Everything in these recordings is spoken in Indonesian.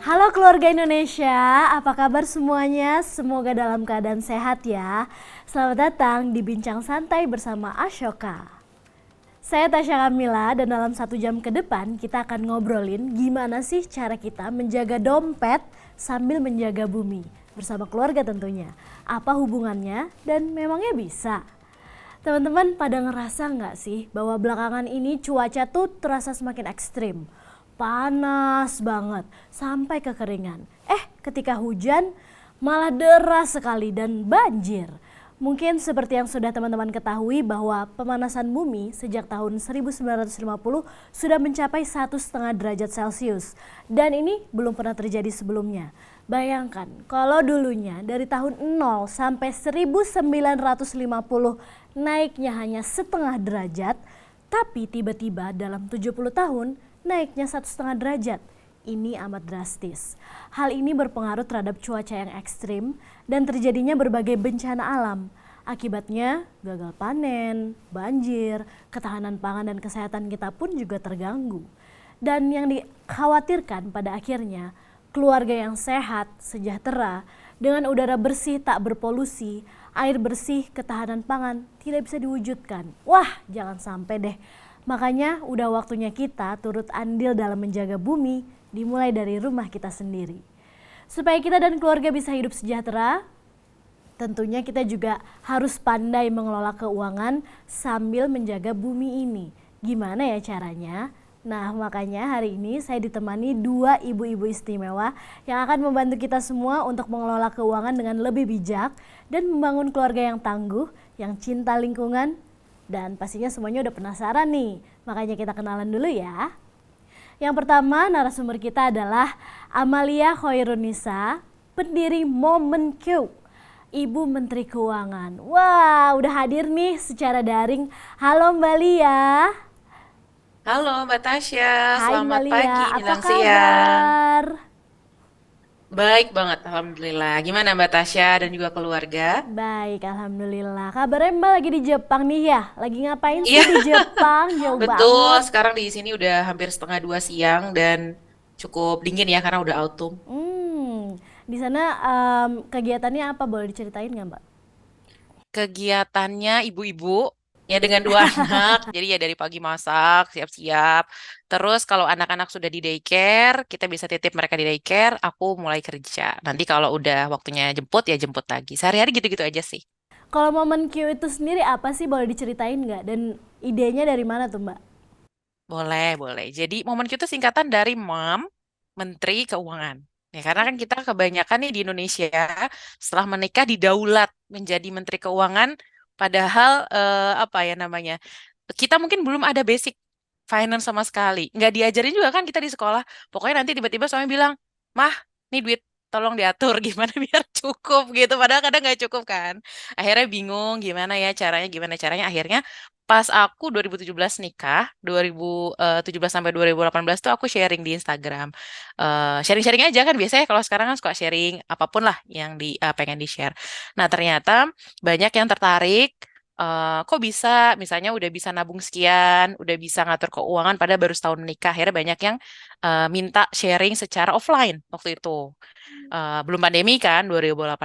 Halo keluarga Indonesia, apa kabar semuanya? Semoga dalam keadaan sehat ya. Selamat datang di Bincang Santai bersama Ashoka. Saya Tasya Kamila dan dalam 1 jam ke depan kita akan ngobrolin gimana sih cara kita menjaga dompet sambil menjaga bumi. Bersama keluarga tentunya. Apa hubungannya dan memangnya bisa? Teman-teman pada ngerasa nggak sih bahwa belakangan ini cuaca tuh terasa semakin ekstrim? Panas banget sampai kekeringan. Ketika hujan malah deras sekali dan banjir. Mungkin seperti yang sudah teman-teman ketahui bahwa pemanasan bumi sejak tahun 1950 sudah mencapai 1,5 derajat Celcius. Dan ini belum pernah terjadi sebelumnya. Bayangkan kalau dulunya dari tahun 0 sampai 1950 naiknya hanya 0,5 derajat. Tapi tiba-tiba dalam 70 tahun naiknya 1,5 derajat. Ini amat drastis. Hal ini berpengaruh terhadap cuaca yang ekstrim dan terjadinya berbagai bencana alam. Akibatnya gagal panen, banjir, ketahanan pangan dan kesehatan kita pun juga terganggu. Dan yang dikhawatirkan pada akhirnya keluarga yang sehat, sejahtera, dengan udara bersih tak berpolusi, air bersih, ketahanan pangan tidak bisa diwujudkan. Wah, jangan sampai deh. Makanya udah waktunya kita turut andil dalam menjaga bumi, dimulai dari rumah kita sendiri. Supaya kita dan keluarga bisa hidup sejahtera, tentunya kita juga harus pandai mengelola keuangan sambil menjaga bumi ini. Gimana ya caranya? Nah, makanya hari ini saya ditemani 2 ibu-ibu istimewa yang akan membantu kita semua untuk mengelola keuangan dengan lebih bijak dan membangun keluarga yang tangguh, yang cinta lingkungan. Dan pastinya semuanya udah penasaran nih, makanya kita kenalan dulu ya. Yang pertama narasumber kita adalah Amalia Khairunisa, pendiri Momencube, Ibu Menteri Keuangan. Wah, udah hadir nih secara daring. Halo Mbak Lia. Halo Mbak Tasya, Hai Mbak selamat Lia, pagi apa menjelang siang. kabar? Baik banget, Alhamdulillah. Gimana Mbak Tasya dan juga keluarga? Baik, Alhamdulillah. Kabarnya Mbak lagi di Jepang nih ya? Lagi ngapain Iya, sih di Jepang? Jauh betul. banget. Sekarang di sini udah hampir setengah 2 siang dan cukup dingin ya karena udah autumn. Di sana kegiatannya apa? Boleh diceritain nggak Mbak? Kegiatannya ibu-ibu ya dengan 2 anak. Jadi ya dari pagi masak, siap-siap. Terus kalau anak-anak sudah di daycare, kita bisa titip mereka di daycare, aku mulai kerja. Nanti kalau udah waktunya jemput ya jemput lagi. Sehari-hari gitu-gitu aja sih. Kalau momen Q itu sendiri apa sih? Boleh diceritain nggak? Dan idenya dari mana tuh Mbak? Boleh, boleh. Jadi momen Q itu singkatan dari MOM, Menteri Keuangan. Ya, karena kan kita kebanyakan nih di Indonesia setelah menikah didaulat menjadi Menteri Keuangan, padahal apa ya namanya, kita mungkin belum ada basic finance sama sekali. Nggak diajarin juga kan kita di sekolah. Pokoknya nanti tiba-tiba suami bilang, Mah, nih duit tolong diatur gimana biar cukup gitu. Padahal kadang nggak cukup kan. Akhirnya bingung gimana caranya. Akhirnya pas aku 2017 nikah, 2017 sampai 2018 tuh aku sharing di Instagram. Sharing-sharing aja kan biasanya kalau sekarang kan suka sharing apapun lah yang pengen di-share. Nah, ternyata banyak yang tertarik kok bisa misalnya udah bisa nabung sekian, udah bisa ngatur keuangan pada baru setahun menikah. Akhirnya banyak yang minta sharing secara offline waktu itu. Belum pandemi kan 2018.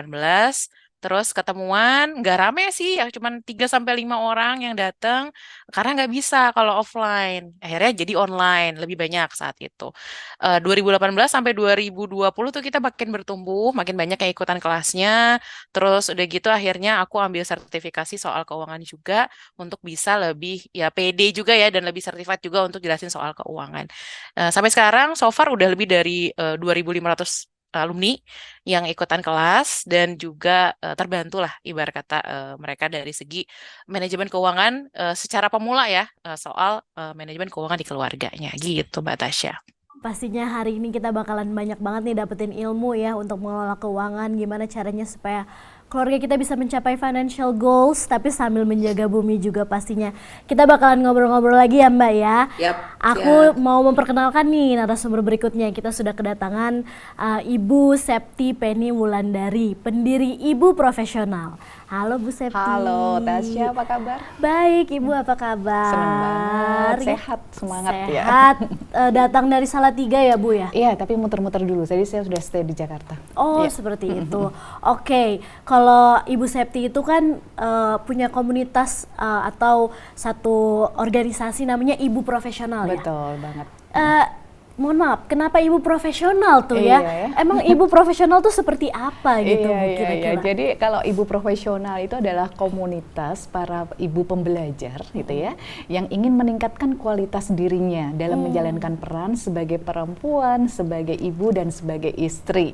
Terus ketemuan nggak rame sih, ya cuman 3 sampai 5 orang yang datang karena nggak bisa kalau offline. Akhirnya jadi online lebih banyak saat itu. 2018 sampai 2020 tuh kita makin bertumbuh, makin banyak yang ikutan kelasnya. Terus udah gitu akhirnya aku ambil sertifikasi soal keuangan juga untuk bisa lebih ya PD juga ya dan lebih sertifikat juga untuk jelasin soal keuangan. Sampai sekarang so far udah lebih dari 2.500 alumni yang ikutan kelas dan juga terbantu lah ibarat kata mereka dari segi manajemen keuangan secara pemula ya soal manajemen keuangan di keluarganya gitu Mbak Tasya. Pastinya hari ini kita bakalan banyak banget nih dapetin ilmu ya untuk mengelola keuangan, gimana caranya supaya keluarga kita bisa mencapai financial goals tapi sambil menjaga bumi juga pastinya. Kita bakalan ngobrol-ngobrol lagi ya Mbak ya. Yap. Aku mau memperkenalkan nih narasumber berikutnya. Kita sudah kedatangan Ibu Septi Penny Wulandari, pendiri Ibu Profesional. Halo Bu Septi. Halo Tasya, apa kabar? Baik, Ibu apa Seneng kabar? banget, sehat, semangat ya. Sehat. Datang dari Salatiga ya Bu ya? Iya, tapi muter-muter dulu, jadi saya sudah stay di Jakarta. Oh, Iya. seperti itu. Oke, kalau Ibu Septi itu kan punya komunitas atau satu organisasi namanya Ibu Profesional ya? Betul banget. Eh, Mohon maaf, kenapa ibu profesional tuh ya? Iya ya. Emang ibu profesional tuh seperti apa gitu Iya, Bu, iya, iya. kira-kira? Jadi kalau ibu profesional itu adalah komunitas para ibu pembelajar gitu ya, yang ingin meningkatkan kualitas dirinya dalam menjalankan peran sebagai perempuan, sebagai ibu dan sebagai istri.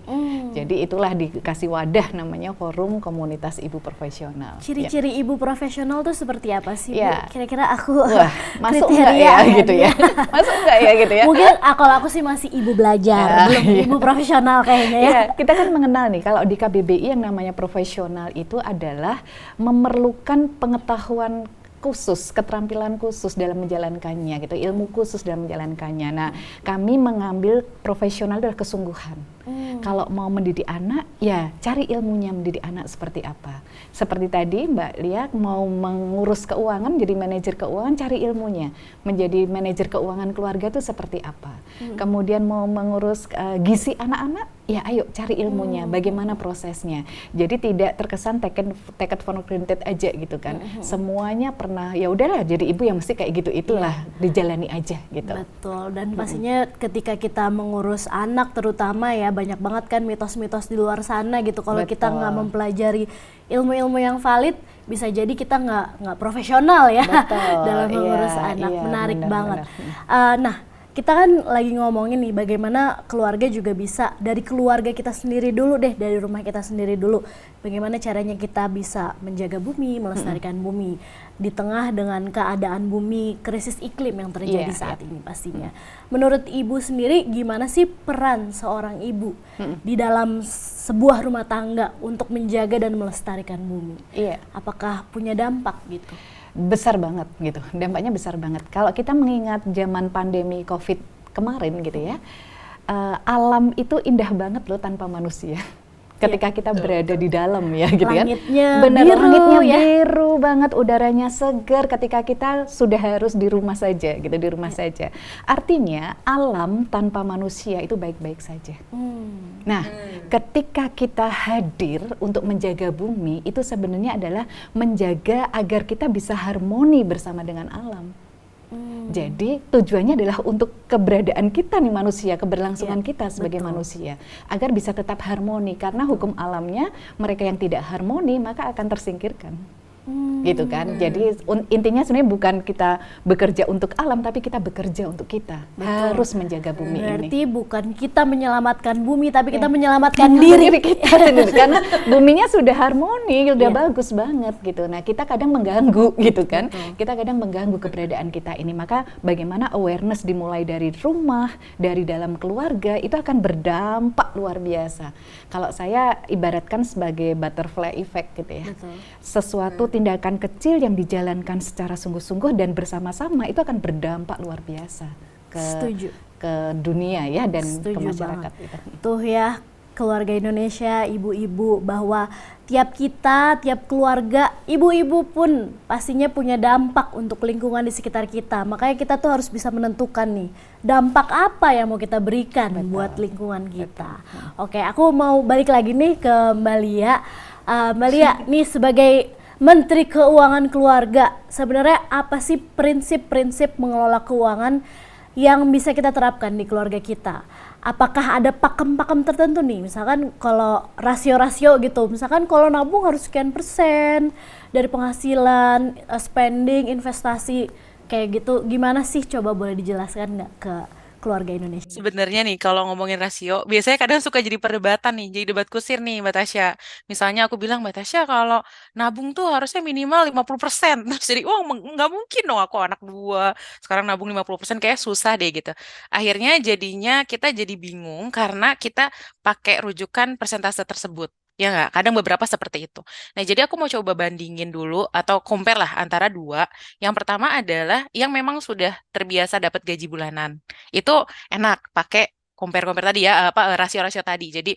Jadi itulah dikasih wadah namanya Forum Komunitas Ibu Profesional. Ya. Ciri-ciri ibu profesional tuh seperti apa sih Bu? Iya. Kira-kira aku Wah, masuk nggak kriteria ya kan gitu ya? Masuk nggak ya gitu ya? Mungkin kalau aku sih masih ibu belajar, belum iya. ibu profesional kayaknya ya. Iya, kita kan mengenal nih kalau di KBBI yang namanya profesional itu adalah memerlukan pengetahuan khusus, keterampilan khusus dalam menjalankannya gitu, ilmu khusus dalam menjalankannya. Nah, kami mengambil profesional adalah kesungguhan. Kalau mau mendidik anak, ya cari ilmunya mendidik anak seperti apa. Seperti tadi Mbak Lia mau mengurus keuangan, jadi manajer keuangan, cari ilmunya. Menjadi manajer keuangan keluarga itu seperti apa. Kemudian mau mengurus gizi anak-anak, ya ayo cari ilmunya, bagaimana prosesnya. Jadi tidak terkesan take it for granted aja gitu kan. Semuanya pernah, ya udahlah jadi ibu yang mesti kayak gitu, itulah dijalani aja gitu. Betul, dan pastinya ketika kita mengurus anak terutama ya, banyak banget kan mitos-mitos di luar sana gitu. Kalau kita nggak Betul. mempelajari ilmu-ilmu yang valid, bisa jadi kita nggak profesional ya Betul, dalam mengurus iya, anak. iya, Menarik banget. benar-benar. Nah, kita kan lagi ngomongin nih bagaimana keluarga juga bisa dari keluarga kita sendiri dulu deh, dari rumah kita sendiri dulu. Bagaimana caranya kita bisa menjaga bumi, melestarikan bumi di tengah dengan keadaan bumi krisis iklim yang terjadi Iya, saat ini pastinya. Menurut Ibu sendiri gimana sih peran seorang ibu di dalam sebuah rumah tangga untuk menjaga dan melestarikan bumi? Iya. Apakah punya dampak gitu? Besar banget gitu, dampaknya besar banget. Kalau kita mengingat zaman pandemi COVID kemarin gitu ya, alam itu indah banget loh tanpa manusia. Ketika kita berada di dalam ya gitu kan. Langitnya Benar, biru langitnya ya. biru banget, udaranya segar ketika kita sudah harus di rumah saja gitu, di rumah saja. Artinya alam tanpa manusia itu baik-baik saja. Nah, ketika kita hadir untuk menjaga bumi, itu sebenarnya adalah menjaga agar kita bisa harmoni bersama dengan alam. Jadi tujuannya adalah untuk keberadaan kita nih manusia, keberlangsungan kita sebagai manusia, agar bisa tetap harmoni. Karena hukum alamnya, mereka yang tidak harmoni maka akan tersingkirkan. Gitu kan. Jadi intinya sebenarnya bukan kita bekerja untuk alam, tapi kita bekerja untuk kita. Harus menjaga bumi ini. Berarti bukan kita menyelamatkan bumi, tapi kita menyelamatkan diri kita sendiri. Karena buminya sudah harmoni, udah bagus banget gitu. Nah, kita kadang mengganggu gitu kan. Kita kadang mengganggu keberadaan kita ini. Maka bagaimana awareness dimulai dari rumah, dari dalam keluarga, itu akan berdampak luar biasa. Kalau saya ibaratkan sebagai butterfly effect gitu ya. Sesuatu tindakan kecil yang dijalankan secara sungguh-sungguh dan bersama-sama itu akan berdampak luar biasa Setuju. ke dunia ya dan ke Setuju masyarakat banget. gitu. Tuh ya, keluarga Indonesia, ibu-ibu, bahwa tiap kita, tiap keluarga, ibu-ibu pun pastinya punya dampak untuk lingkungan di sekitar kita. Makanya kita tuh harus bisa menentukan nih, dampak apa yang mau kita berikan buat lingkungan kita. Oke, aku mau balik lagi nih ke Mbak Lia. Mbak Lia, nih sebagai Menteri Keuangan Keluarga, sebenarnya apa sih prinsip-prinsip mengelola keuangan yang bisa kita terapkan di keluarga kita? Apakah ada pakem-pakem tertentu nih? Misalkan kalau rasio-rasio gitu, misalkan kalau nabung harus sekian persen dari penghasilan, spending, investasi, kayak gitu. Gimana sih? Coba boleh dijelaskan nggak ke keluarga Indonesia? Sebenarnya nih kalau ngomongin rasio, biasanya kadang suka jadi perdebatan nih, jadi debat kusir nih Mbak Tasya. Misalnya aku bilang, Mbak Tasya kalau nabung tuh harusnya minimal 50%. Terus jadi, wah nggak mungkin dong aku anak dua, sekarang nabung 50% kayak susah deh gitu. Akhirnya jadinya kita jadi bingung karena kita pakai rujukan persentase tersebut. Ya nggak? Kadang beberapa seperti itu. Nah, jadi aku mau coba bandingin dulu atau compare lah antara dua. Yang pertama adalah yang memang sudah terbiasa dapat gaji bulanan. Itu enak pakai compare-compare tadi ya, rasio-rasio tadi. Jadi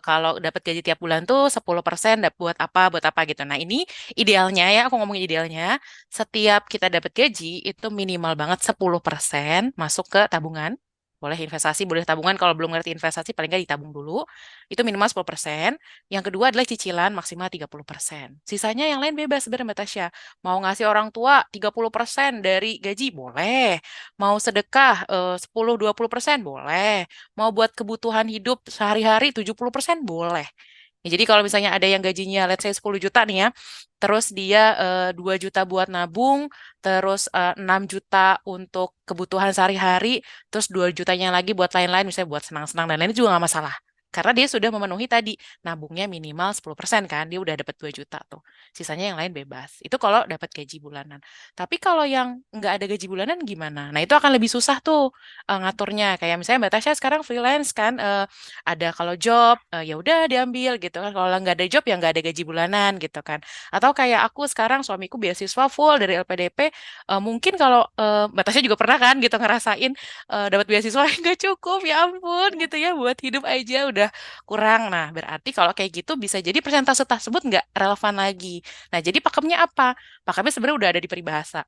kalau dapat gaji tiap bulan tuh 10% buat apa gitu. Nah, ini idealnya ya, aku ngomongin idealnya, setiap kita dapat gaji itu minimal banget 10% masuk ke tabungan. Boleh investasi, boleh tabungan. Kalau belum ngerti investasi, paling nggak ditabung dulu. Itu minimal 10%. Yang kedua adalah cicilan maksimal 30%. Sisanya yang lain bebas sebenarnya Mbak Tasya. Mau ngasih orang tua 30% dari gaji, boleh. Mau sedekah 10-20%, boleh. Mau buat kebutuhan hidup sehari-hari 70%, boleh. Ya, jadi kalau misalnya ada yang gajinya let's say 10 juta nih ya, terus dia 2 juta buat nabung, terus 6 juta untuk kebutuhan sehari-hari, terus 2 jutanya lagi buat lain-lain, misalnya buat senang-senang dan lain juga nggak masalah. Karena dia sudah memenuhi tadi, nabungnya minimal 10% kan, dia udah dapat 2 juta tuh. Sisanya yang lain bebas. Itu kalau dapat gaji bulanan. Tapi kalau yang nggak ada gaji bulanan gimana? Nah itu akan lebih susah tuh ngaturnya. Kayak misalnya Mbak Tasya sekarang freelance kan, ada kalau job, ya udah diambil gitu kan. Kalau nggak ada job ya nggak ada gaji bulanan gitu kan. Atau kayak aku sekarang suamiku beasiswa full dari LPDP, mungkin kalau Mbak Tasya juga pernah kan gitu ngerasain dapat beasiswa nggak cukup ya ampun gitu ya buat hidup aja udah kurang. Nah berarti kalau kayak gitu bisa jadi persentase tersebut nggak relevan lagi. Nah jadi pakemnya apa? Pakemnya sebenarnya udah ada di peribahasa.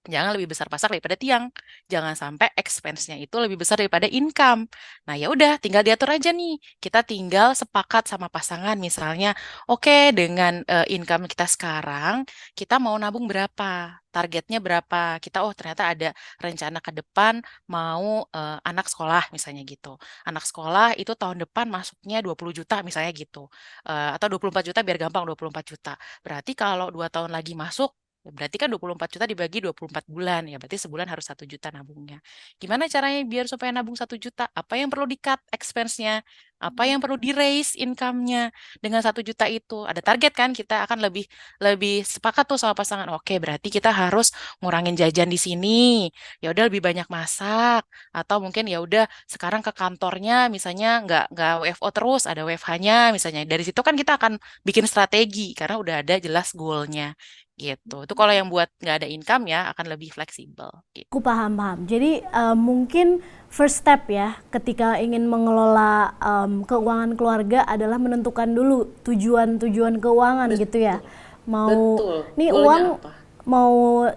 Jangan lebih besar pasak daripada tiang. Jangan sampai expense-nya itu lebih besar daripada income. Nah, ya udah, tinggal diatur aja nih. Kita tinggal sepakat sama pasangan misalnya, oke, dengan income kita sekarang, kita mau nabung berapa? Targetnya berapa? Kita ternyata ada rencana ke depan mau anak sekolah misalnya gitu. Anak sekolah itu tahun depan masuknya 20 juta misalnya gitu. Atau 24 juta biar gampang 24 juta. Berarti kalau 2 tahun lagi masuk berarti kan 24 juta dibagi 24 bulan, ya berarti sebulan harus 1 juta nabungnya. Gimana caranya biar supaya nabung 1 juta? Apa yang perlu di-cut expense-nya? Apa yang perlu di-raise income-nya? Dengan 1 juta itu. Ada target kan, kita akan lebih lebih sepakat tuh sama pasangan. Oke, berarti kita harus ngurangin jajan di sini. Ya udah lebih banyak masak. Atau mungkin ya udah sekarang ke kantornya misalnya nggak WFO terus, ada WFH-nya misalnya. Dari situ kan kita akan bikin strategi karena udah ada jelas goal-nya gitu. Itu kalau yang buat nggak ada income ya akan lebih fleksibel. Gitu. Aku paham. Jadi mungkin first step ya ketika ingin mengelola keuangan keluarga adalah menentukan dulu tujuan-tujuan keuangan gitu ya. Mau nih uang mau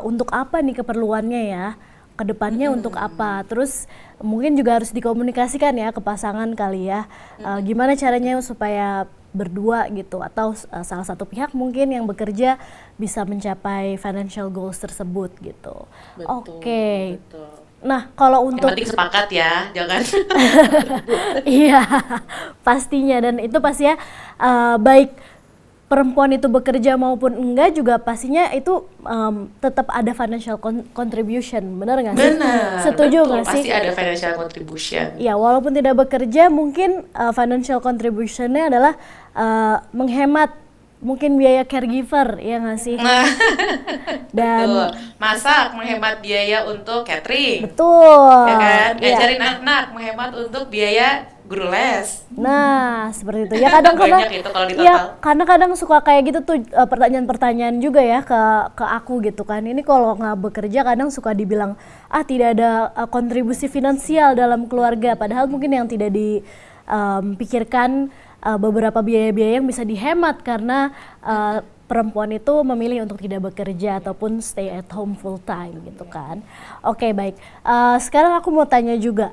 untuk apa nih keperluannya ya? Kedepannya untuk apa? Terus mungkin juga harus dikomunikasikan ya ke pasangan kali ya. Gimana caranya supaya berdua gitu atau salah satu pihak mungkin yang bekerja bisa mencapai financial goals tersebut gitu. Oke. Nah, kalau untuk Yang penting sepakat ya, jangan. iya, pastinya dan itu pasti ya baik perempuan itu bekerja maupun enggak juga pastinya itu tetap ada financial contribution, benar nggak sih? Benar. Setuju betul. nggak sih? Pasti ada financial contribution. Ya, walaupun tidak bekerja mungkin financial contribution-nya adalah menghemat mungkin biaya caregiver, ya nggak sih? Dan Betul. Masak menghemat biaya untuk catering. betul, Ya kan? iya. Ngajarin anak menghemat untuk biaya guru les. Nah, seperti itu. Ya kadang-kadang Banyak itu kalau di ya total. kadang-kadang suka kayak gitu tuh pertanyaan-pertanyaan juga ya ke aku gitu kan. Ini kalau nggak bekerja kadang suka dibilang tidak ada kontribusi finansial dalam keluarga. Padahal mungkin yang tidak dipikirkan beberapa biaya-biaya yang bisa dihemat karena perempuan itu memilih untuk tidak bekerja ataupun stay at home full time gitu kan. Oke, baik. Sekarang aku mau tanya juga.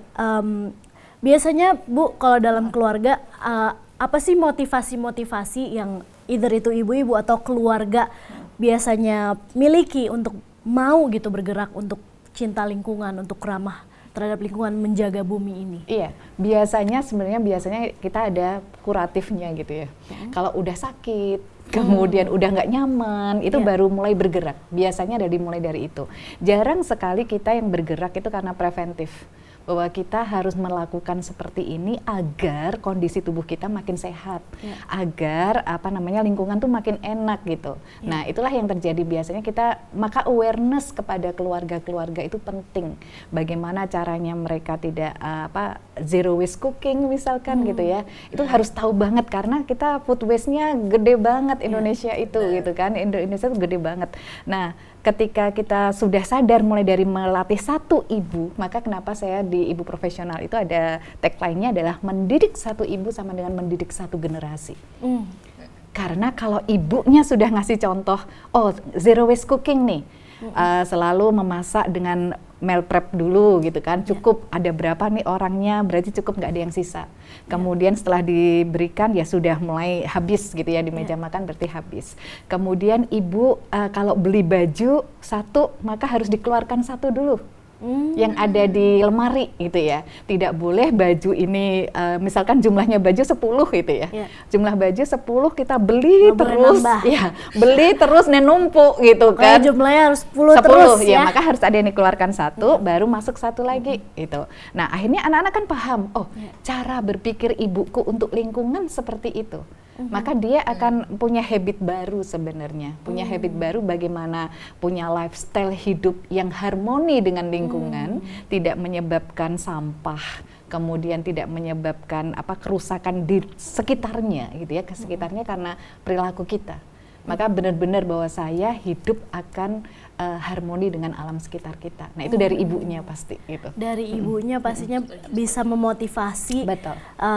Biasanya Bu, kalau dalam keluarga apa sih motivasi-motivasi yang either itu ibu-ibu atau keluarga biasanya miliki untuk mau gitu bergerak untuk cinta lingkungan, untuk ramah terhadap lingkungan, menjaga bumi ini? Iya, biasanya kita ada kuratifnya gitu ya. Kalau udah sakit, kemudian udah nggak nyaman, itu baru mulai bergerak. Biasanya dimulai dari itu. Jarang sekali kita yang bergerak itu karena preventif. bahwa kita harus melakukan seperti ini agar kondisi tubuh kita makin sehat, agar lingkungan tuh makin enak gitu. Nah, itulah yang terjadi biasanya maka awareness kepada keluarga-keluarga itu penting. Bagaimana caranya mereka tidak zero waste cooking misalkan gitu ya. Itu harus tahu banget karena kita food waste-nya gede banget Indonesia itu gitu kan. Indonesia itu gede banget. Nah, ketika kita sudah sadar mulai dari melatih satu ibu, maka kenapa saya di Ibu Profesional itu ada tagline-nya adalah mendidik satu ibu sama dengan mendidik satu generasi. Karena kalau ibunya sudah ngasih contoh, zero waste cooking nih, selalu memasak dengan meal prep dulu gitu kan, cukup ada berapa nih orangnya, berarti cukup nggak ada yang sisa. Kemudian setelah diberikan ya sudah mulai habis gitu ya, di meja makan berarti habis. Kemudian ibu kalau beli baju satu, maka harus dikeluarkan satu dulu. Yang ada di lemari gitu ya. Tidak boleh baju ini misalkan jumlahnya baju 10 gitu ya. Jumlah baju 10 kita beli terus ya, beli terus numpuk gitu kan. Jumlahnya harus 10 terus ya. Maka harus ada yang dikeluarkan satu, baru masuk satu lagi gitu. Nah, akhirnya anak-anak kan paham, cara berpikir ibuku untuk lingkungan seperti itu. Maka dia akan punya habit baru sebenarnya, punya habit baru bagaimana punya lifestyle hidup yang harmoni dengan lingkungan, tidak menyebabkan sampah, kemudian tidak menyebabkan kerusakan di sekitarnya gitu ya, ke sekitarnya karena perilaku kita. Maka benar-benar bahwa saya hidup akan harmoni dengan alam sekitar kita. Nah, itu dari ibunya pasti gitu. Dari ibunya pastinya bisa memotivasi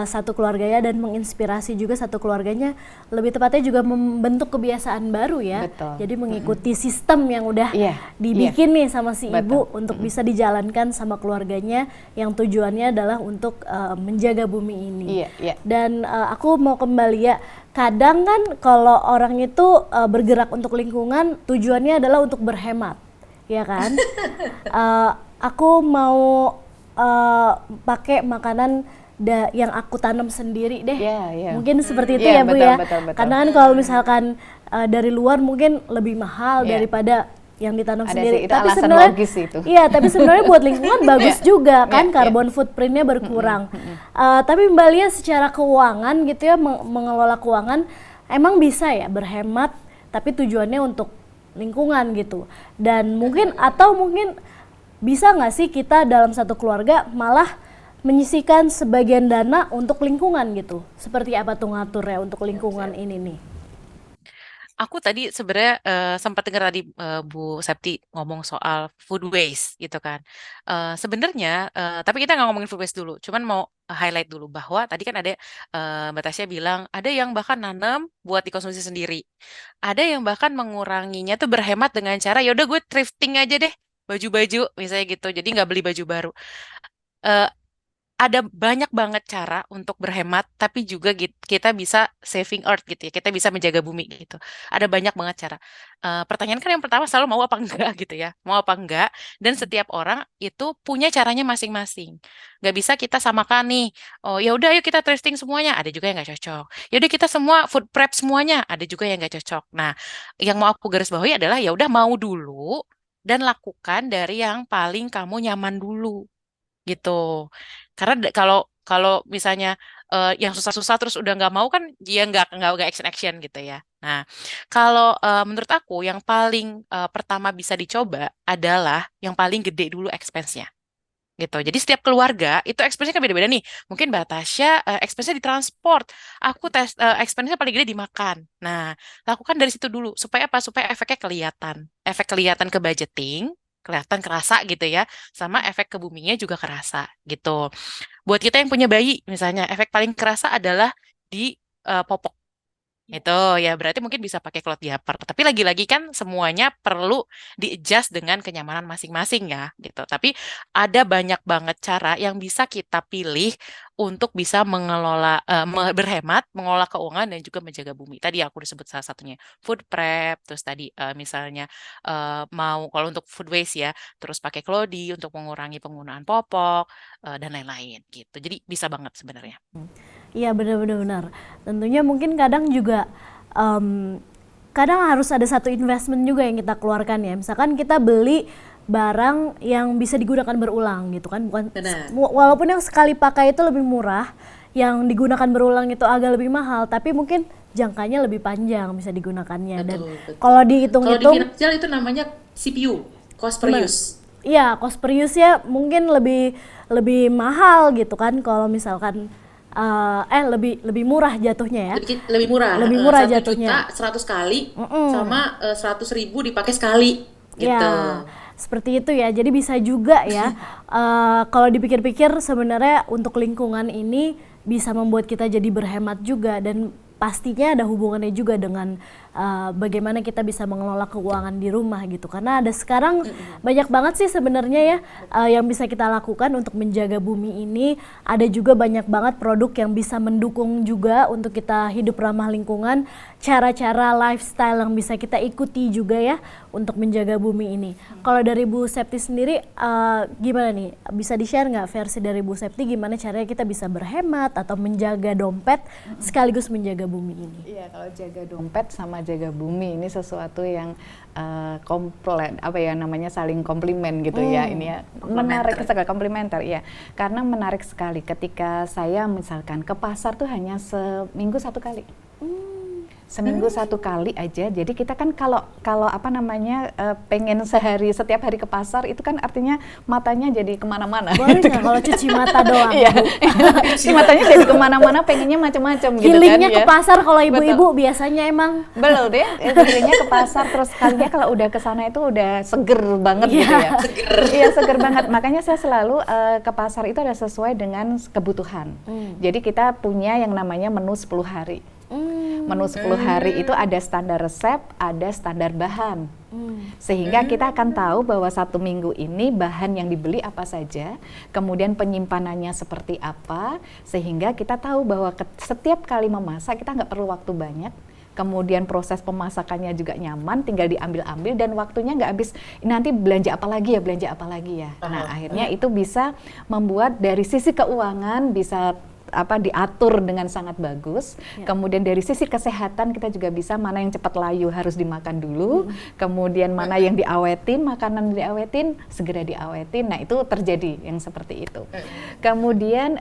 satu keluarganya dan menginspirasi juga satu keluarganya, lebih tepatnya juga membentuk kebiasaan baru ya. Jadi mengikuti sistem yang udah dibikin nih sama si ibu untuk bisa dijalankan sama keluarganya yang tujuannya adalah untuk menjaga bumi ini. Dan aku mau kembali ya, kadang kan kalau orang itu bergerak untuk lingkungan tujuannya adalah untuk berhemat, ya kan? Aku mau pakai makanan yang aku tanam sendiri deh. Mungkin seperti itu ya Bu ya. Betul. Karena kan kalau misalkan dari luar mungkin lebih mahal daripada yang ditanam sendiri. Itu tapi sebenarnya logis itu. Iya, tapi sebenarnya buat lingkungan bagus juga kan, karbon footprintnya berkurang. Tapi Mbak Lia secara keuangan gitu ya, mengelola keuangan emang bisa ya berhemat, tapi tujuannya untuk lingkungan gitu. Dan mungkin bisa nggak sih kita dalam satu keluarga malah menyisihkan sebagian dana untuk lingkungan gitu? Seperti apa tuh ngaturnya untuk lingkungan ini nih? Aku tadi sebenarnya sempat dengar tadi Bu Septi ngomong soal food waste gitu kan. Sebenarnya, tapi kita nggak ngomongin food waste dulu, cuman mau highlight dulu bahwa tadi kan ada Mbak Tasya bilang ada yang bahkan nanam buat dikonsumsi sendiri, ada yang bahkan menguranginya tuh berhemat dengan cara ya udah gue thrifting aja deh baju-baju misalnya gitu, jadi nggak beli baju baru. Eh, ada banyak banget cara untuk berhemat, tapi juga kita bisa saving earth gitu ya, kita bisa menjaga bumi gitu. Ada banyak banget cara. Pertanyaan kan yang pertama selalu mau apa enggak gitu ya, mau apa enggak. Dan setiap orang itu punya caranya masing-masing. Nggak bisa kita samakan nih. Oh ya udah, ayo kita thrifting semuanya. Ada juga yang nggak cocok. Ya udah kita semua food prep semuanya. Ada juga yang nggak cocok. Nah, yang mau aku garis bawahi adalah ya udah mau dulu dan lakukan dari yang paling kamu nyaman dulu gitu. Karena kalau misalnya yang susah-susah terus udah nggak mau kan dia nggak action gitu ya. Nah, kalau menurut aku yang paling pertama bisa dicoba adalah yang paling gede dulu expense-nya gitu. Jadi setiap keluarga itu expense-nya kan beda-beda nih. Mungkin Mbak Tasya expense-nya di transport, aku expense-nya paling gede di makan. Nah, lakukan dari situ dulu supaya apa? Supaya efeknya kelihatan. Efek kelihatan ke budgeting, kelihatan kerasa gitu ya, sama efek ke buminya juga kerasa gitu. Buat kita yang punya bayi misalnya, efek paling kerasa adalah di popok. Itu ya berarti mungkin bisa pakai cloth diaper. Tapi lagi-lagi kan semuanya perlu di-adjust dengan kenyamanan masing-masing ya gitu. Tapi ada banyak banget cara yang bisa kita pilih untuk bisa mengelola berhemat, mengelola keuangan dan juga menjaga bumi. Tadi aku disebut salah satunya food prep, terus tadi misalnya mau kalau untuk food waste ya, terus pakai klodi untuk mengurangi penggunaan popok dan lain-lain gitu. Jadi bisa banget sebenarnya. Iya benar. Tentunya mungkin kadang juga kadang harus ada satu investment juga yang kita keluarkan ya. Misalkan kita beli barang yang bisa digunakan berulang gitu kan, bukan Benar. walaupun yang sekali pakai itu lebih murah, yang digunakan berulang itu agak lebih mahal, tapi mungkin jangkanya lebih panjang bisa digunakannya. Dan Betul, betul. kalau Kalau di dihitung-hitung, finansial itu namanya CPU, cost per Benar. use. iya cost per use ya mungkin lebih mahal gitu kan kalau misalkan lebih murah jatuhnya ya. Lebih murah. Lebih murah 1 jatuhnya. juta 100 kali Mm-mm. sama 100.000 dipakai sekali gitu. Ya, seperti itu ya. Jadi bisa juga ya, kalau dipikir-pikir sebenarnya untuk lingkungan ini bisa membuat kita jadi berhemat juga, dan pastinya ada hubungannya juga dengan bagaimana kita bisa mengelola keuangan di rumah gitu. Karena ada sekarang banyak banget sih sebenarnya ya yang bisa kita lakukan untuk menjaga bumi ini. Ada juga banyak banget produk yang bisa mendukung juga untuk kita hidup ramah lingkungan, cara-cara lifestyle yang bisa kita ikuti juga ya untuk menjaga bumi ini. Kalau dari Bu Septi sendiri gimana nih? Bisa di-share nggak versi dari Bu Septi gimana caranya kita bisa berhemat atau menjaga dompet sekaligus menjaga bumi ini? Iya, kalau jaga dompet sama jaga bumi ini sesuatu yang saling komplimen gitu ya. Ini ya menarik sekali, komplementer ya. Karena menarik sekali ketika saya misalkan ke pasar tuh hanya seminggu 1 kali. Seminggu 1 kali aja. Jadi kita kan kalau pengen setiap hari ke pasar itu kan artinya matanya jadi kemana-mana. Boleh nggak kalau cuci mata doang? Iya, si matanya jadi kemana-mana, pengennya macam-macam gitu kan. Healingnya ya. ke pasar kalau ibu-ibu biasanya emang. Belum deh, sebenarnya ke pasar terus kalinya kalau udah ke sana itu udah seger banget gitu ya. Iya, seger banget. Makanya saya selalu ke pasar itu ada sesuai dengan kebutuhan. Jadi kita punya yang namanya menu 10 hari. Menu 10 hari itu ada standar resep, ada standar bahan. Sehingga kita akan tahu bahwa 1 minggu ini bahan yang dibeli apa saja, kemudian penyimpanannya seperti apa, sehingga kita tahu bahwa setiap kali memasak kita nggak perlu waktu banyak. Kemudian proses pemasakannya juga nyaman, tinggal diambil-ambil dan waktunya nggak habis nanti belanja apa lagi ya. Nah, akhirnya itu bisa membuat dari sisi keuangan bisa diatur dengan sangat bagus. Kemudian dari sisi kesehatan kita juga bisa mana yang cepat layu harus dimakan dulu, kemudian mana yang diawetin, makanan diawetin segera diawetin. Nah, itu terjadi yang seperti itu. Kemudian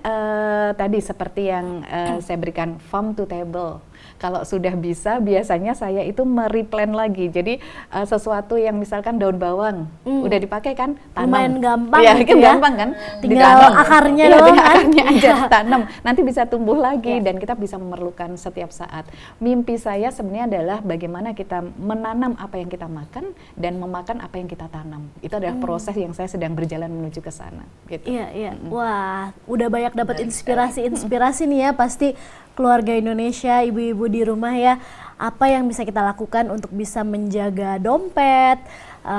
tadi seperti yang saya berikan farm to table. Kalau sudah bisa, biasanya saya itu mereplan lagi. Jadi sesuatu yang misalkan daun bawang udah dipakai kan, tanam. Lumayan gampang Ya, gitu ya. gampang kan? Tinggal Ditanam. akarnya Iya, doang kan. akarnya aja tanam. Nanti bisa tumbuh lagi dan kita bisa memerlukan setiap saat. Mimpi saya sebenarnya adalah bagaimana kita menanam apa yang kita makan dan memakan apa yang kita tanam. Itu adalah proses yang saya sedang berjalan menuju ke sana. Gitu. Iya. Wah, udah banyak dapat inspirasi nih ya pasti keluarga Indonesia, ibu-ibu di rumah ya. Apa yang bisa kita lakukan untuk bisa menjaga dompet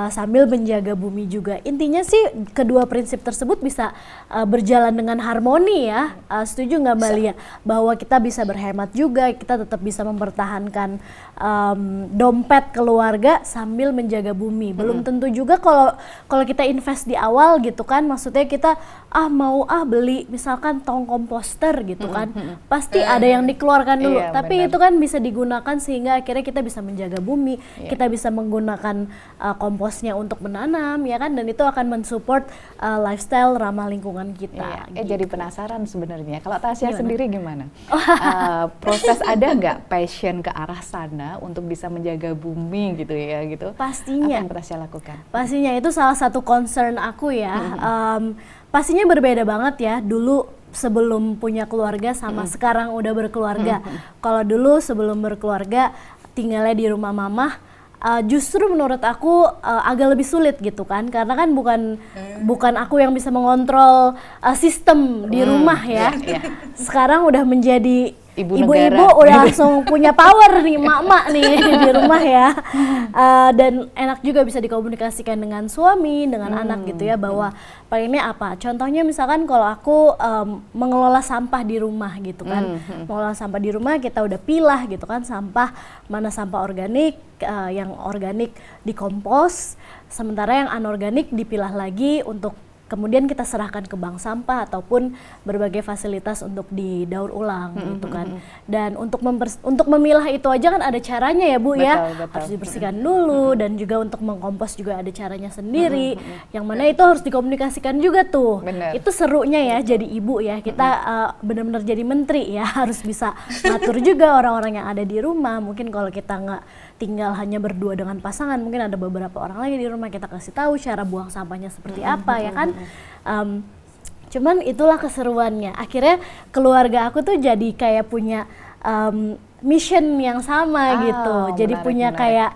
sambil menjaga bumi juga. Intinya sih kedua prinsip tersebut bisa berjalan dengan harmoni ya. Setuju nggak Mbak Lia? Bahwa kita bisa berhemat juga, kita tetap bisa mempertahankan dompet keluarga sambil menjaga bumi. Belum tentu juga kalau kita invest di awal gitu kan, maksudnya kita mau beli misalkan tong komposter gitu kan, pasti ada yang dikeluarkan dulu. Iya, tapi benar. itu kan bisa digunakan sehingga akhirnya kita bisa menjaga bumi, kita bisa menggunakan komposnya untuk menanam ya kan, dan itu akan mensupport lifestyle ramah lingkungan kita. Jadi penasaran sebenarnya. Kalau Tasya Gimana? sendiri gimana? Proses ada nggak passion ke arah sana untuk bisa menjaga bumi gitu ya gitu? Pastinya. Apa yang Tasya lakukan? Pastinya itu salah satu concern aku ya. Pastinya berbeda banget ya. Dulu sebelum punya keluarga sama sekarang udah berkeluarga. Kalau dulu sebelum berkeluarga tinggalnya di rumah mamah, justru menurut aku agak lebih sulit gitu kan, karena kan bukan aku yang bisa mengontrol sistem di rumah ya. Sekarang udah menjadi ibu-ibu udah langsung punya power nih, mak-mak nih di rumah ya. Dan enak juga bisa dikomunikasikan dengan suami, dengan anak gitu ya, bahwa palingnya apa. Contohnya misalkan kalau aku mengelola sampah di rumah gitu kan. Mengelola sampah di rumah kita udah pilah gitu kan, mana sampah organik, yang organik dikompos, sementara yang anorganik dipilah lagi untuk kemudian kita serahkan ke bank sampah ataupun berbagai fasilitas untuk didaur ulang gitu kan. Dan untuk memilah itu aja kan ada caranya ya Bu ya, Betul, betul. harus dibersihkan dulu, dan juga untuk mengkompos juga ada caranya sendiri, yang mana itu harus dikomunikasikan juga tuh. Bener. Itu serunya ya jadi ibu ya, kita benar-benar jadi menteri ya, harus bisa ngatur juga orang-orang yang ada di rumah. Mungkin kalau kita nggak tinggal hanya berdua dengan pasangan, mungkin ada beberapa orang lagi di rumah, kita kasih tahu cara buang sampahnya seperti apa ya kan. Cuman itulah keseruannya, akhirnya keluarga aku tuh jadi kayak punya mission yang sama gitu, jadi menarik, punya menarik. kayak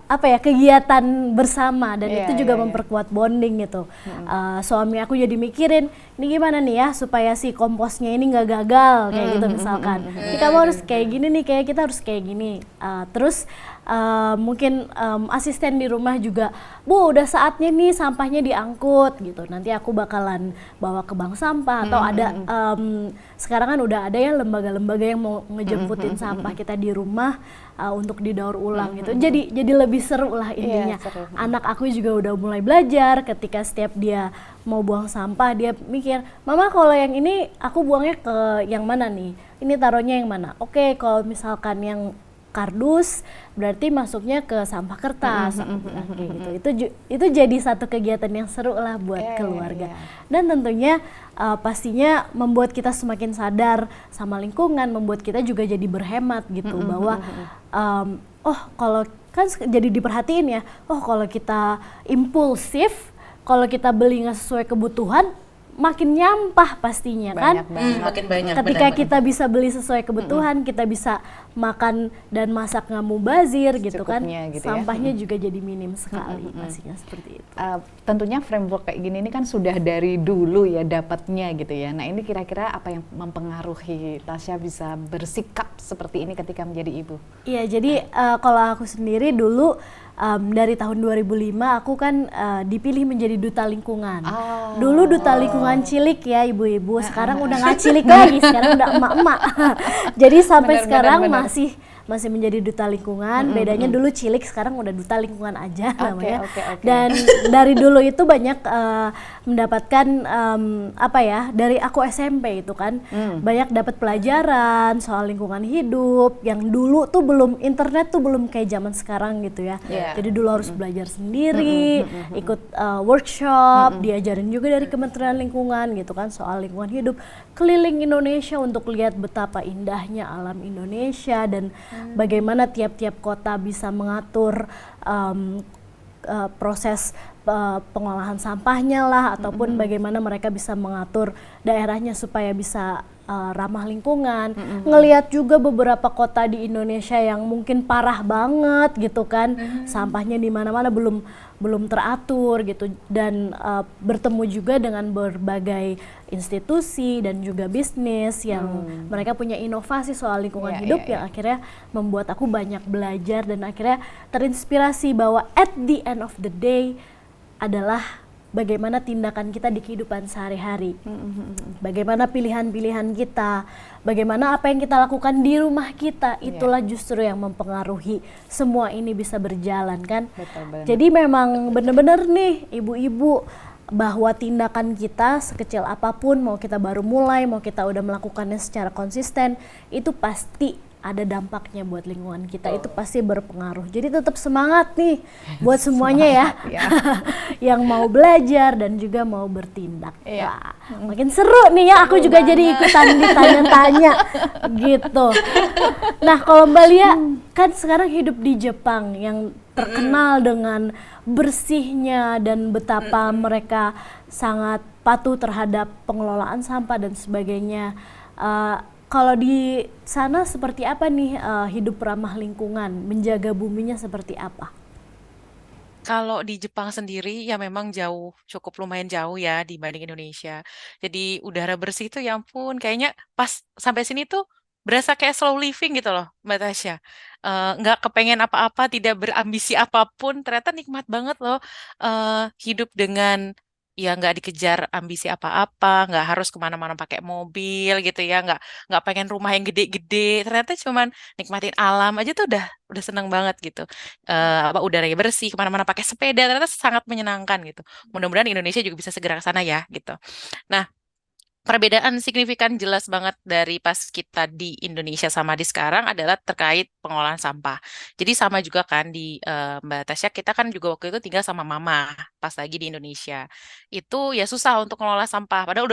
apa ya, kegiatan bersama, dan Iya, itu juga iya, iya. memperkuat bonding gitu. Suami aku jadi mikirin, ini gimana nih ya supaya si komposnya ini nggak gagal kayak gitu misalkan. Ini kamu harus kayak gini nih, kayak kita harus kayak gini. Terus mungkin asisten di rumah juga, Bu udah saatnya nih sampahnya diangkut gitu. Nanti aku bakalan bawa ke bank sampah, atau ada sekarang kan udah ada ya lembaga-lembaga yang mau ngejemputin sampah kita di rumah untuk didaur ulang gitu. Jadi lebih seru lah intinya. seru. Anak aku juga udah mulai belajar, ketika setiap dia mau buang sampah dia mikir, Mama kalau yang ini aku buangnya ke yang mana nih? Ini taruhnya yang mana? Oke, kalau misalkan yang kardus berarti masuknya ke sampah kertas, aku bilang kayak gitu. Itu jadi satu kegiatan yang seru lah buat keluarga. Dan tentunya pastinya membuat kita semakin sadar sama lingkungan, membuat kita juga jadi berhemat gitu, bahwa oh kalau kan jadi diperhatiin ya, oh kalau kita impulsif, kalau kita beli nggak sesuai kebutuhan, makin nyampah pastinya kan. Banyak banget. Makin banyak. Ketika benar. kita bisa beli sesuai kebutuhan, kita bisa makan dan masak nggak mubazir gitu kan, Secukupnya gitu ya. sampahnya juga jadi minim sekali, pastinya seperti itu. Tentunya framework kayak gini ini kan sudah dari dulu ya dapatnya gitu ya. Nah ini kira-kira apa yang mempengaruhi Tasya bisa bersikap seperti ini ketika menjadi ibu? Iya, jadi kalau aku sendiri dulu dari tahun 2005 aku kan dipilih menjadi duta lingkungan. Dulu duta lingkungan cilik ya ibu-ibu, sekarang udah nggak cilik lagi, sekarang udah emak-emak. Jadi sampai Benar, sekarang benar. masih menjadi duta lingkungan. Bedanya dulu cilik, sekarang udah duta lingkungan aja namanya. Oke. Dan dari dulu itu banyak mendapatkan apa ya, dari aku SMP itu kan banyak dapat pelajaran soal lingkungan hidup yang dulu tuh belum, internet tuh belum kayak zaman sekarang gitu ya. Iya. Jadi dulu harus belajar sendiri, ikut workshop, diajarin juga dari Kementerian Lingkungan gitu kan soal lingkungan hidup, keliling Indonesia untuk lihat betapa indahnya alam Indonesia, dan bagaimana tiap-tiap kota bisa mengatur proses pengolahan sampahnya lah, ataupun bagaimana mereka bisa mengatur daerahnya supaya bisa ramah lingkungan. Ngelihat juga beberapa kota di Indonesia yang mungkin parah banget gitu kan, sampahnya di mana-mana belum teratur gitu, dan bertemu juga dengan berbagai institusi dan juga bisnis yang mereka punya inovasi soal lingkungan hidup yang akhirnya membuat aku banyak belajar, dan akhirnya terinspirasi bahwa at the end of the day adalah bagaimana tindakan kita di kehidupan sehari-hari, bagaimana pilihan-pilihan kita, bagaimana apa yang kita lakukan di rumah kita, itulah justru yang mempengaruhi semua ini bisa berjalan kan. Betul banget. Jadi memang benar-benar nih ibu-ibu, bahwa tindakan kita sekecil apapun, mau kita baru mulai, mau kita udah melakukannya secara konsisten, itu pasti ada dampaknya buat lingkungan kita, itu pasti berpengaruh. Jadi tetap semangat nih buat semuanya ya, yang mau belajar dan juga mau bertindak. Wah, makin seru nih ya, aku juga jadi ikutan ditanya-tanya gitu. Nah kalau Mbak Lia kan sekarang hidup di Jepang yang terkenal dengan bersihnya dan betapa mereka sangat patuh terhadap pengelolaan sampah dan sebagainya. Kalau di sana seperti apa nih hidup ramah lingkungan, menjaga buminya seperti apa? Kalau di Jepang sendiri ya memang jauh, cukup lumayan jauh ya dibanding Indonesia. Jadi udara bersih itu ya ampun, kayaknya pas sampai sini tuh berasa kayak slow living gitu loh Mbak Tasya. Nggak kepengen apa-apa, tidak berambisi apapun, ternyata nikmat banget loh hidup dengan ya nggak dikejar ambisi apa-apa, nggak harus kemana-mana pakai mobil gitu ya, nggak pengen rumah yang gede-gede. Ternyata cuman nikmatin alam aja tuh udah seneng banget gitu. Apa udaranya bersih, kemana-mana pakai sepeda, ternyata sangat menyenangkan gitu. Mudah-mudahan Indonesia juga bisa segera ke sana ya gitu. Nah, perbedaan signifikan jelas banget dari pas kita di Indonesia sama di sekarang adalah terkait pengolahan sampah. Jadi sama juga kan di Mbak Tasya, kita kan juga waktu itu tinggal sama mama pas lagi di Indonesia. Itu ya susah untuk mengolah sampah. Padahal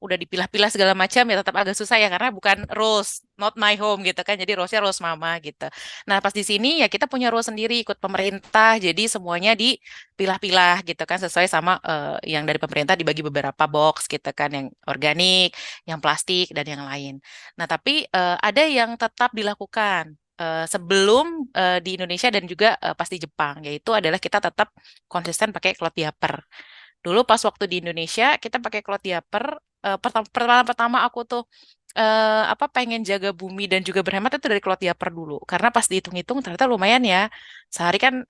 udah dipilah-pilah segala macam ya tetap agak susah ya karena bukan rules, not my home gitu kan. Jadi rulesnya rules mama gitu. Nah pas di sini ya kita punya rules sendiri ikut pemerintah. Jadi semuanya dipilah-pilah gitu kan sesuai sama yang dari pemerintah dibagi beberapa box gitu kan yang organik, yang plastik dan yang lain. Nah, tapi ada yang tetap dilakukan sebelum di Indonesia dan juga pas di Jepang, yaitu adalah kita tetap konsisten pakai cloth diaper. Dulu pas waktu di Indonesia kita pakai cloth diaper. Pertama aku tuh pengen jaga bumi dan juga berhemat itu dari cloth diaper dulu. Karena pas dihitung-hitung ternyata lumayan ya. Sehari kan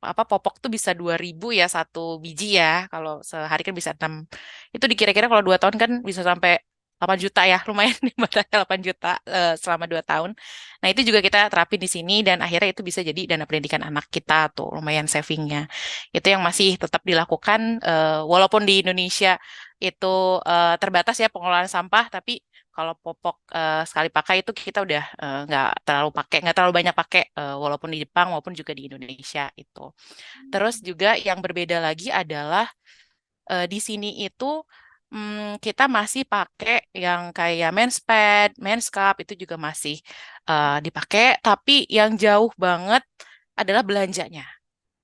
popok tuh bisa 2.000 ya satu biji ya. Kalau sehari kan bisa 6. Itu dikira-kira kalau 2 tahun kan bisa sampai 8 juta ya. Lumayan nih batanya 8 juta selama 2 tahun. Nah, itu juga kita terapin di sini dan akhirnya itu bisa jadi dana pendidikan anak kita tuh. Lumayan savingnya. Itu yang masih tetap dilakukan walaupun di Indonesia itu terbatas ya pengelolaan sampah, tapi kalau popok sekali pakai itu kita udah nggak terlalu banyak pakai walaupun di Jepang maupun juga di Indonesia itu. Terus juga yang berbeda lagi adalah di sini itu kita masih pakai yang kayak men's pad, men's cup itu juga masih dipakai, tapi yang jauh banget adalah belanjanya.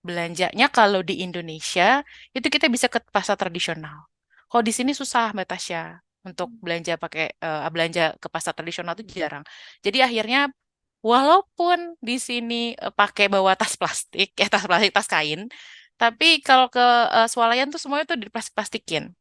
Belanjanya kalau di Indonesia itu kita bisa ke pasar tradisional. Kalau di sini susah Mbak Tasya untuk belanja ke pasar tradisional itu jarang. Jadi akhirnya walaupun di sini pakai bawa tas plastik, ya tas plastik, tas kain, tapi kalau ke swalayan tuh semuanya tuh diplastik-plastikin.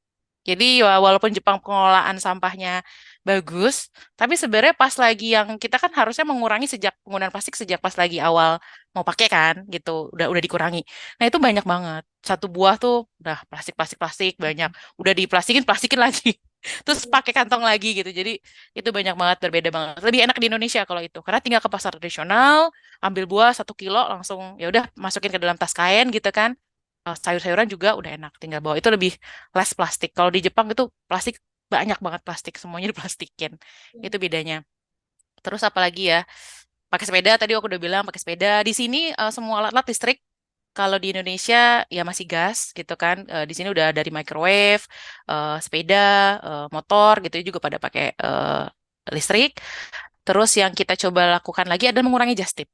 Jadi ya walaupun Jepang pengelolaan sampahnya bagus, tapi sebenarnya pas lagi yang kita kan harusnya mengurangi sejak penggunaan plastik sejak pas lagi awal mau pakai kan gitu, udah dikurangi. Nah itu banyak banget. Satu buah tuh udah plastik banyak, udah plastikin lagi. Terus pakai kantong lagi gitu. Jadi itu banyak banget berbeda banget. Lebih enak di Indonesia kalau itu, karena tinggal ke pasar tradisional, ambil buah 1 kilo langsung ya udah masukin ke dalam tas kain gitu kan. Sayur-sayuran juga udah enak tinggal bawa itu lebih less plastik. Kalau di Jepang itu plastik banyak banget plastik semuanya diplastikin itu bedanya. Terus apalagi ya pakai sepeda tadi aku udah bilang pakai sepeda di sini semua alat-alat listrik. Kalau di Indonesia ya masih gas gitu kan. Di sini udah dari microwave, sepeda, motor gitu juga pada pakai listrik. Terus yang kita coba lakukan lagi adalah mengurangi just tip.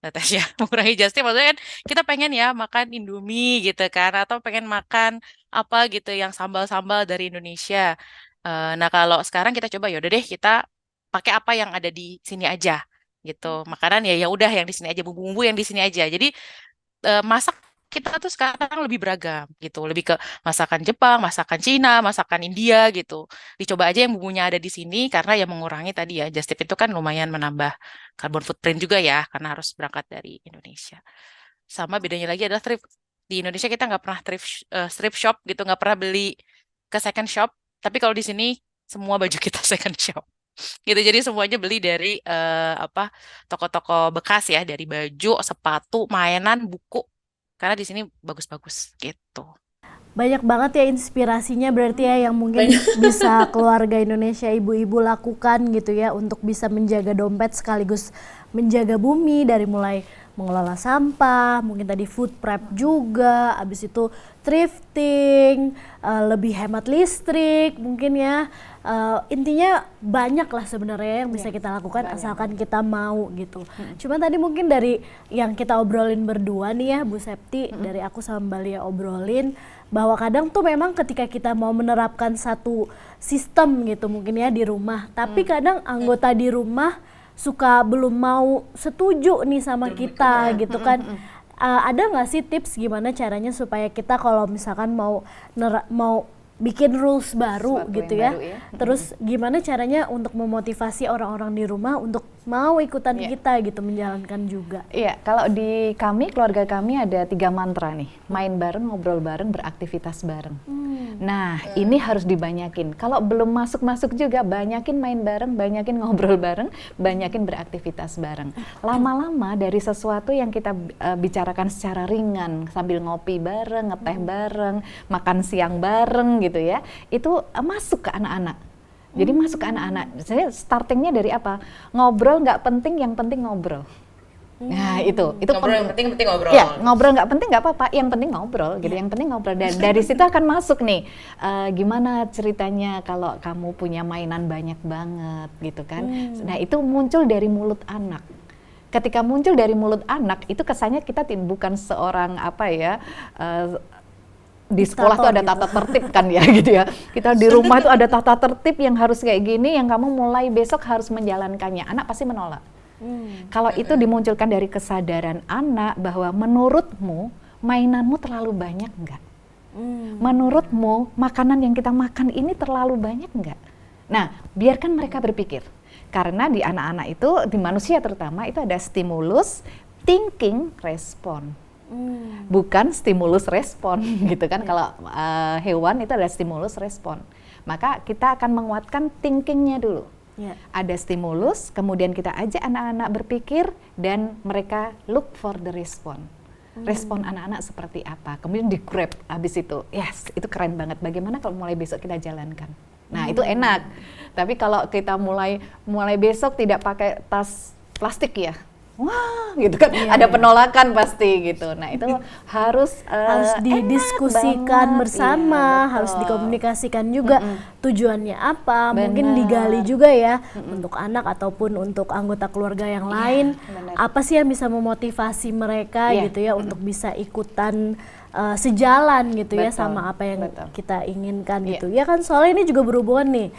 Natasha, mengurangi just tip maksudnya kan kita pengen ya makan Indomie gitu kan atau pengen makan apa gitu yang sambal-sambal dari Indonesia. Nah kalau sekarang kita coba ya udah deh kita pakai apa yang ada di sini aja gitu. Makanan ya udah yang di sini aja, bumbu-bumbu yang di sini aja. Jadi masak kita tuh sekarang lebih beragam gitu, lebih ke masakan Jepang, masakan Cina, masakan India gitu. Dicoba aja yang bumbunya ada di sini karena ya mengurangi tadi ya, just tip itu kan lumayan menambah carbon footprint juga ya karena harus berangkat dari Indonesia. Sama bedanya lagi adalah thrift. Di Indonesia kita nggak pernah thrift shop gitu, nggak pernah beli ke second shop. Tapi kalau di sini semua baju kita second shop gitu. Jadi semuanya beli dari toko-toko bekas ya, dari baju, sepatu, mainan, buku. Karena di sini bagus-bagus gitu. Banyak banget ya inspirasinya berarti ya yang mungkin bisa keluarga Indonesia ibu-ibu lakukan gitu ya untuk bisa menjaga dompet sekaligus menjaga bumi dari mulai mengelola sampah, mungkin tadi food prep juga, habis itu thrifting, lebih hemat listrik mungkin ya. Intinya banyak lah sebenarnya yang bisa kita lakukan asalkan kita mau gitu. Cuma tadi mungkin dari yang kita obrolin berdua nih ya Bu Septi, dari aku sama Mbak Lia obrolin bahwa kadang tuh memang ketika kita mau menerapkan satu sistem gitu mungkin ya di rumah, tapi kadang anggota di rumah suka belum mau setuju nih sama kita gitu kan. Ada nggak sih tips gimana caranya supaya kita kalau misalkan mau bikin rules baru Sesuatu gitu yang ya. baru ya. Terus gimana caranya untuk memotivasi orang-orang di rumah untuk mau ikutan Iya. kita gitu, menjalankan juga. Iya, kalau di kami, keluarga kami ada 3 mantra nih. Main bareng, ngobrol bareng, beraktivitas bareng. Nah, ini harus dibanyakin. Kalau belum masuk-masuk juga, banyakin main bareng, banyakin ngobrol bareng, banyakin beraktivitas bareng. Lama-lama dari sesuatu yang kita bicarakan secara ringan, sambil ngopi bareng, ngeteh bareng, makan siang bareng gitu ya, itu masuk ke anak-anak. Jadi masuk ke anak-anak. Saya startingnya dari apa? Ngobrol nggak penting, yang penting ngobrol. Nah itu Ngobrol yang penting ngobrol. Ya, ngobrol nggak penting nggak apa-apa, yang penting ngobrol gitu, yang penting ngobrol. Dari situ akan masuk nih, gimana ceritanya kalau kamu punya mainan banyak banget gitu kan. Nah itu muncul dari mulut anak. Ketika muncul dari mulut anak, itu kesannya kita bukan seorang apa ya, di sekolah tuh ada tata tertib kan ya gitu ya. Kita di rumah itu ada tata tertib yang harus kayak gini, yang kamu mulai besok harus menjalankannya. Anak pasti menolak. Kalau itu dimunculkan dari kesadaran anak bahwa menurutmu mainanmu terlalu banyak enggak? Menurutmu makanan yang kita makan ini terlalu banyak enggak? Nah, biarkan mereka berpikir. Karena di anak-anak itu, di manusia terutama, itu ada stimulus, thinking, respon. Bukan stimulus respon gitu kan. Kalau hewan itu ada stimulus respon. Maka kita akan menguatkan thinkingnya dulu. Ya. Ada stimulus, kemudian kita ajak anak-anak berpikir dan mereka look for the respon. Respon anak-anak seperti apa? Kemudian di grab habis itu. Yes, itu keren banget. Bagaimana kalau mulai besok kita jalankan? Nah, itu enak. Tapi kalau kita mulai besok tidak pakai tas plastik ya. Wah, gitu kan. Ada penolakan pasti gitu. Nah, itu harus didiskusikan bersama, iya, harus betul. dikomunikasikan juga tujuannya apa, mungkin digali juga ya untuk anak ataupun untuk anggota keluarga yang lain. benar. Apa sih yang bisa memotivasi mereka Iya. gitu ya untuk bisa ikutan sejalan gitu ya Betul, sama apa yang betul. kita inginkan Iya. gitu. Ya kan soalnya ini juga berhubungan nih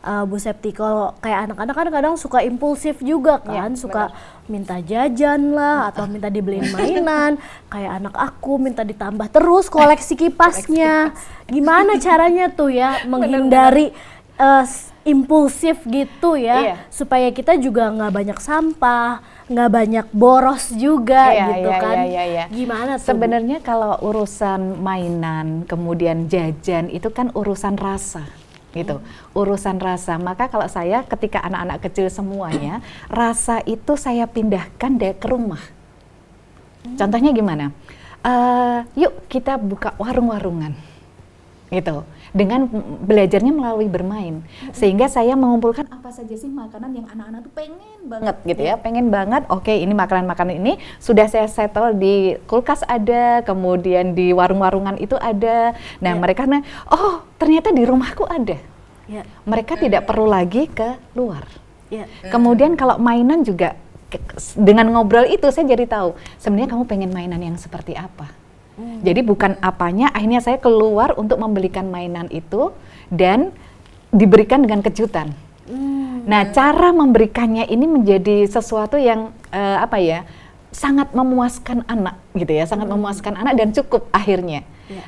Bu Septi, kalau kayak anak-anak kan kadang suka impulsif juga kan, Iya, suka minta jajan lah atau minta dibeliin mainan. Kayak anak aku minta ditambah terus koleksi kipasnya. Gimana caranya tuh ya menghindari impulsif gitu ya, Iya. supaya kita juga nggak banyak sampah, nggak banyak boros juga gitu kan. Iya. Gimana tuh? Bu? Sebenarnya kalau urusan mainan, kemudian jajan itu kan urusan rasa. Gitu, urusan rasa. Maka kalau saya ketika anak-anak kecil semuanya, rasa itu saya pindahkan ke rumah. Contohnya gimana? Yuk kita buka warung-warungan, gitu. Dengan belajarnya melalui bermain, sehingga saya mengumpulkan apa saja sih makanan yang anak-anak tuh pengen banget, gitu ya, pengen banget. Oke, ini makanan-makanan ini sudah saya settle di kulkas ada, kemudian di warung-warungan itu ada. Nah, mereka oh ternyata di rumahku ada. Ya. Mereka tidak perlu lagi ke luar. Ya. Kemudian kalau mainan juga dengan ngobrol itu saya jadi tahu sebenarnya kamu pengen mainan yang seperti apa. Jadi bukan apanya, akhirnya saya keluar untuk membelikan mainan itu dan diberikan dengan kejutan. Nah, cara memberikannya ini menjadi sesuatu yang sangat memuaskan anak gitu ya, sangat memuaskan anak dan cukup akhirnya.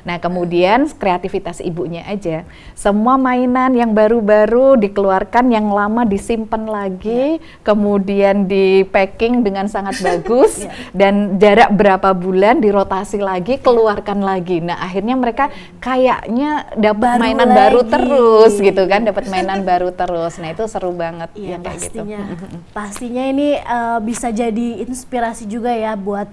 Nah, kemudian kreativitas ibunya aja. Semua mainan yang baru-baru dikeluarkan, yang lama disimpan lagi, kemudian di packing dengan sangat bagus, dan jarak berapa bulan dirotasi lagi, keluarkan lagi. Nah, akhirnya mereka kayaknya dapat mainan baru terus gitu kan, dapat mainan baru terus. Nah, itu seru banget. Iya, yang kayak gitu. pastinya ini bisa jadi inspirasi juga ya buat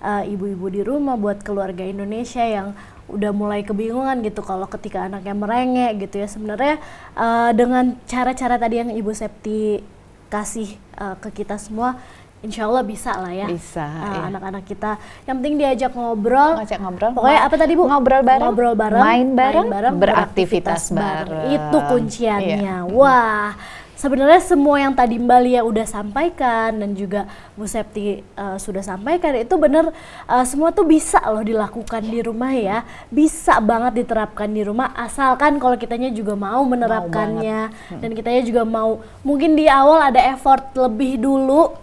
ibu-ibu di rumah, buat keluarga Indonesia yang udah mulai kebingungan gitu kalau ketika anaknya merengek gitu ya. Sebenarnya dengan cara-cara tadi yang Ibu Septi kasih ke kita semua, insya Allah bisa lah ya. Bisa, iya. Anak-anak kita, yang penting diajak ngobrol. Ngajak ngobrol. Pokoknya apa tadi Bu? Ngobrol bareng, main bareng, beraktivitas beraktivitas bareng. Itu kunciannya. Iya. Wah, sebenarnya semua yang tadi Mbak Lia udah sampaikan dan juga Bu Septi sudah sampaikan, itu benar semua tuh bisa loh dilakukan di rumah ya. Bisa banget diterapkan di rumah, asalkan kalau kitanya juga mau menerapkannya dan kitanya juga mau, mungkin di awal ada effort lebih dulu.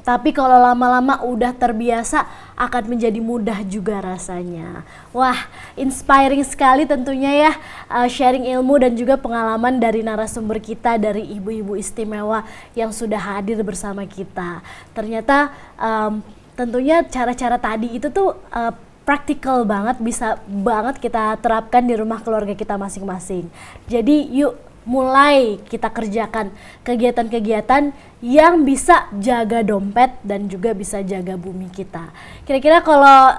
Tapi kalau lama-lama udah terbiasa akan menjadi mudah juga rasanya. Wah, inspiring sekali tentunya ya, sharing ilmu dan juga pengalaman dari narasumber kita, dari ibu-ibu istimewa yang sudah hadir bersama kita. Ternyata tentunya cara-cara tadi itu tuh praktikal banget, bisa banget kita terapkan di rumah keluarga kita masing-masing. Jadi yuk mulai kita kerjakan kegiatan-kegiatan yang bisa jaga dompet dan juga bisa jaga bumi kita. Kira-kira kalau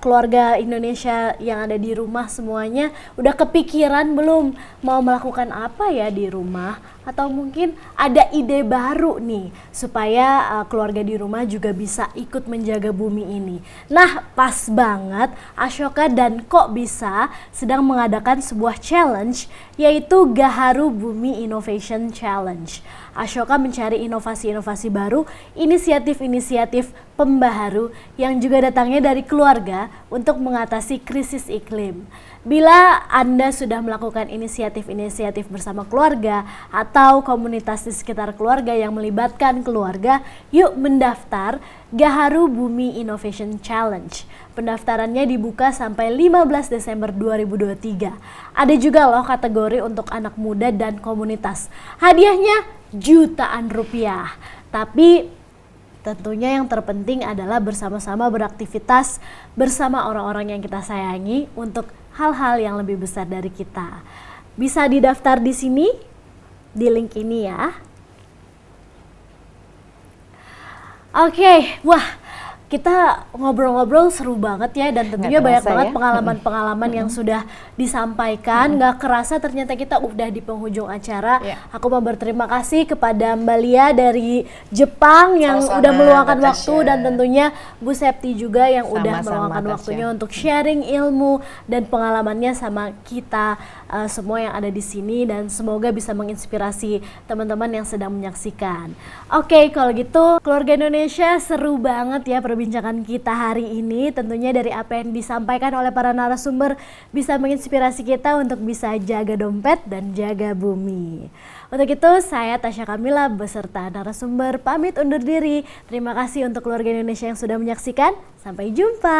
keluarga Indonesia yang ada di rumah semuanya udah kepikiran belum mau melakukan apa ya di rumah? Atau mungkin ada ide baru nih supaya keluarga di rumah juga bisa ikut menjaga bumi ini. Nah, pas banget Ashoka dan Kok Bisa sedang mengadakan sebuah challenge, yaitu Gaharu Bumi Innovation Challenge. Ashoka mencari inovasi-inovasi baru, inisiatif-inisiatif pembaharu yang juga datangnya dari keluarga untuk mengatasi krisis iklim. Bila Anda sudah melakukan inisiatif-inisiatif bersama keluarga atau komunitas di sekitar keluarga yang melibatkan keluarga, yuk mendaftar Gaharu Bumi Innovation Challenge. Pendaftarannya dibuka sampai 15 Desember 2023. Ada juga loh kategori untuk anak muda dan komunitas. Hadiahnya jutaan rupiah. Tapi tentunya yang terpenting adalah bersama-sama beraktivitas bersama orang-orang yang kita sayangi untuk hal-hal yang lebih besar dari kita. Bisa didaftar di sini, di link ini ya. Oke, wah, kita ngobrol-ngobrol seru banget ya, dan tentunya banyak terasa banget ya. pengalaman-pengalaman yang sudah disampaikan. Nggak kerasa ternyata kita udah di penghujung acara. Iya. Aku mau berterima kasih kepada Mbak Lia dari Jepang yang Sama-sama, udah meluangkan Natasha. waktu, dan tentunya Bu Septi juga yang udah Sama-sama, meluangkan Tasya. waktunya untuk sharing ilmu dan pengalamannya sama kita semua yang ada di sini, dan semoga bisa menginspirasi teman-teman yang sedang menyaksikan. Oke, kalau gitu keluarga Indonesia, seru banget ya perbincangan kita hari ini. Tentunya dari apa yang disampaikan oleh para narasumber bisa menginspirasi kita untuk bisa jaga dompet dan jaga bumi. Untuk itu saya Tasya Kamila beserta narasumber pamit undur diri. Terima kasih untuk keluarga Indonesia yang sudah menyaksikan. Sampai jumpa.